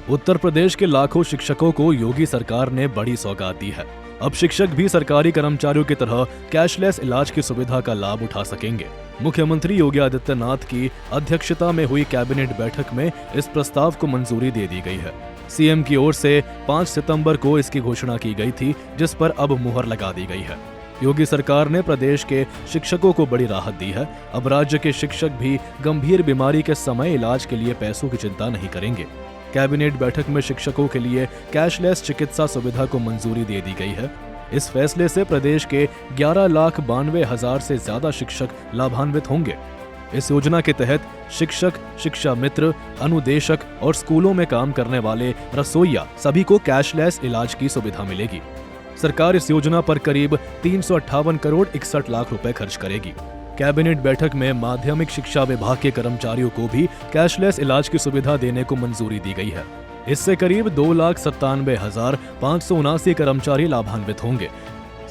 उत्तर प्रदेश के लाखों शिक्षकों को योगी सरकार ने बड़ी सौगात दी है। अब शिक्षक भी सरकारी कर्मचारियों की तरह कैशलेस इलाज की सुविधा का लाभ उठा सकेंगे। मुख्यमंत्री योगी आदित्यनाथ की अध्यक्षता में हुई कैबिनेट बैठक में इस प्रस्ताव को मंजूरी दे दी गई है। सीएम की ओर से 5 सितंबर को इसकी घोषणा की गई थी, जिस पर अब मुहर लगा दी गई है। योगी सरकार ने प्रदेश के शिक्षकों को बड़ी राहत दी है। अब राज्य के शिक्षक भी गंभीर बीमारी के समय इलाज के लिए पैसों की चिंता नहीं करेंगे। कैबिनेट बैठक में शिक्षकों के लिए कैशलेस चिकित्सा सुविधा को मंजूरी दे दी गई है। इस फैसले से प्रदेश के 11,92,000 से ज्यादा शिक्षक लाभान्वित होंगे। इस योजना के तहत शिक्षक, शिक्षा मित्र, अनुदेशक और स्कूलों में काम करने वाले रसोइया सभी को कैशलेस इलाज की सुविधा मिलेगी। सरकार इस योजना पर करीब 358 करोड़ 61 लाख रुपए खर्च करेगी। कैबिनेट बैठक में माध्यमिक शिक्षा विभाग के कर्मचारियों को भी कैशलेस इलाज की सुविधा देने को मंजूरी दी गई है। इससे करीब 2,97,579 कर्मचारी लाभान्वित होंगे।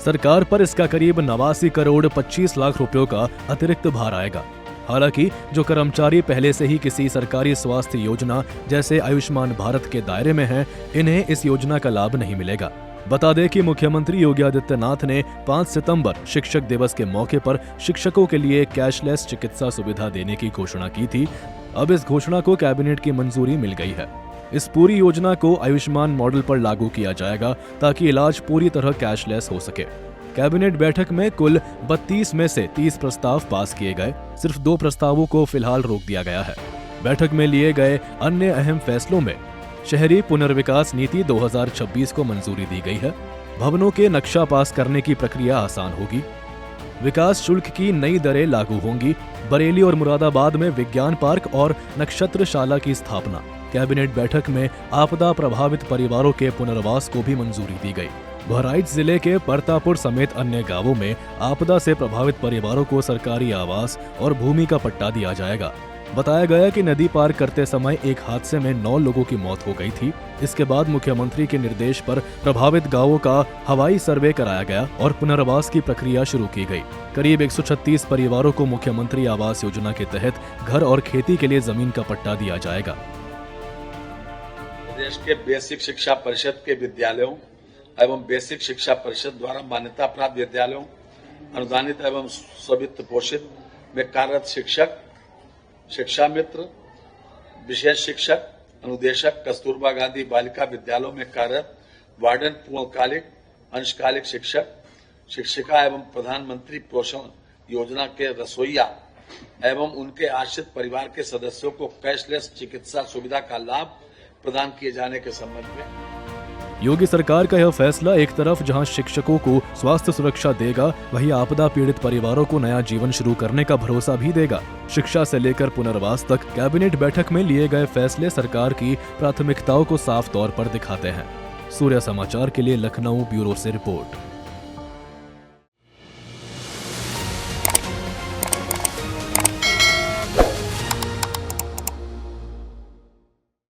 सरकार पर इसका करीब 89 करोड़ 25 लाख रुपयों का अतिरिक्त भार आएगा। हालांकि जो कर्मचारी पहले से ही किसी सरकारी स्वास्थ्य योजना जैसे आयुष्मान भारत के दायरे में हैं, इन्हें इस योजना का लाभ नहीं मिलेगा। बता दें कि मुख्यमंत्री योगी आदित्यनाथ ने 5 सितंबर शिक्षक दिवस के मौके पर शिक्षकों के लिए कैशलेस चिकित्सा सुविधा देने की घोषणा की थी। अब इस घोषणा को कैबिनेट की मंजूरी मिल गई है। इस पूरी योजना को आयुष्मान मॉडल पर लागू किया जाएगा ताकि इलाज पूरी तरह कैशलेस हो सके। कैबिनेट बैठक में कुल 32 में से 30 प्रस्ताव पास किए गए। सिर्फ 2 प्रस्तावों को फिलहाल रोक दिया गया है। बैठक में लिए गए अन्य अहम फैसलों में शहरी पुनर्विकास नीति 2026 को मंजूरी दी गई है। भवनों के नक्शा पास करने की प्रक्रिया आसान होगी। विकास शुल्क की नई दरें लागू होंगी। बरेली और मुरादाबाद में विज्ञान पार्क और नक्षत्रशाला की स्थापना। कैबिनेट बैठक में आपदा प्रभावित परिवारों के पुनर्वास को भी मंजूरी दी गई। बहराइच जिले के परतापुर समेत अन्य गांवों में आपदा से प्रभावित परिवारों को सरकारी आवास और भूमि का पट्टा दिया जाएगा। बताया गया कि नदी पार करते समय एक हादसे में 9 लोगों की मौत हो गई थी। इसके बाद मुख्यमंत्री के निर्देश पर प्रभावित गांवों का हवाई सर्वे कराया गया और पुनर्वास की प्रक्रिया शुरू की गई। करीब 136 परिवारों को मुख्यमंत्री आवास योजना के तहत घर और खेती के लिए जमीन का पट्टा दिया जाएगा। प्रदेश के बेसिक शिक्षा परिषद के विद्यालयों एवं बेसिक शिक्षा परिषद द्वारा मान्यता प्राप्त विद्यालयों, अनुदानित एवं स्वित्त पोषित में कार्यरत शिक्षक, शिक्षा मित्र, विशेष शिक्षक, अनुदेशक, कस्तूरबा गांधी बालिका विद्यालयों में कार्यरत वार्डन, पूर्णकालिक, अंशकालिक शिक्षक, शिक्षिका एवं प्रधानमंत्री पोषण योजना के रसोइया एवं उनके आश्रित परिवार के सदस्यों को कैशलेस चिकित्सा सुविधा का लाभ प्रदान किए जाने के संबंध में योगी सरकार का यह फैसला एक तरफ जहां शिक्षकों को स्वास्थ्य सुरक्षा देगा, वहीं आपदा पीड़ित परिवारों को नया जीवन शुरू करने का भरोसा भी देगा। शिक्षा से लेकर पुनर्वास तक कैबिनेट बैठक में लिए गए फैसले सरकार की प्राथमिकताओं को साफ तौर पर दिखाते हैं। सूर्य समाचार के लिए लखनऊ ब्यूरो से रिपोर्ट।